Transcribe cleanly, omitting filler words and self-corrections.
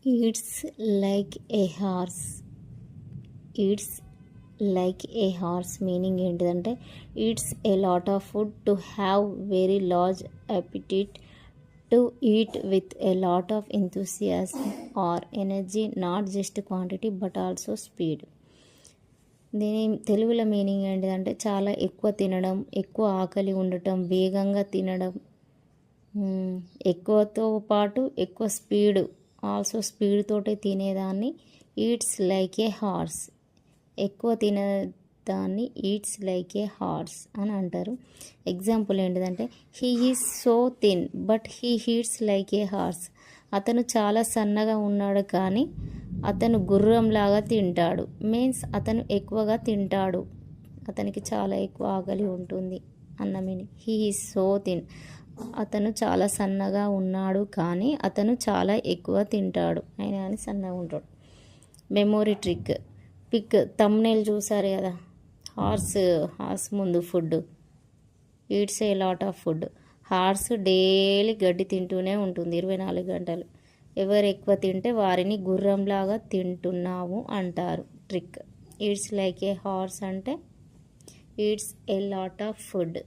It's like a horse. It's like a horse meaning ఏంటిదంటే it's a lot of food to have very large appetite to eat with a lot of enthusiasm or energy, not just quantity but also speed. దీని తెలుగులో meaning ఏంటిదంటే చాలా ఎక్కువ తినడం, ఎక్కువ ఆకలి ఉండటం, వేగంగా తినడం, ఎక్కువతో పాటు ఎక్కువ స్పీడ్, ఆల్సో స్పీడ్ తోటి తినేదాన్ని ఈట్స్ లైక్ ఏ హార్స్. ఎక్కువ తినేదాన్ని ఈట్స్ లైక్ ఏ హార్స్ అని అంటారు. ఎగ్జాంపుల్ ఏంటిదంటే he is so thin but he heats like a horse. అతను చాలా సన్నగా ఉన్నాడు కానీ అతను గుర్రంలాగా తింటాడు. మీన్స్ అతను ఎక్కువగా తింటాడు, అతనికి చాలా ఎక్కువ ఆకలి ఉంటుంది అన్న meaning. He is so thin, అతను చాలా సన్నగా ఉన్నాడు కానీ అతను చాలా ఎక్కువ తింటాడు, అయినా కానీ సన్నగా ఉంటాడు. Memory trick. పిక్ థంబ్నెయిల్ చూసారు కదా, హార్స్ ముందు food, eats a lot of food. Horse daily గడ్డి తింటూనే ఉంటుంది 24 గంటలు. ఎవరు ఎక్కువ తింటే వారిని గుర్రంలాగా తింటున్నాము అంటారు. Trick. Eats like a horse అంటే eats a lot of food.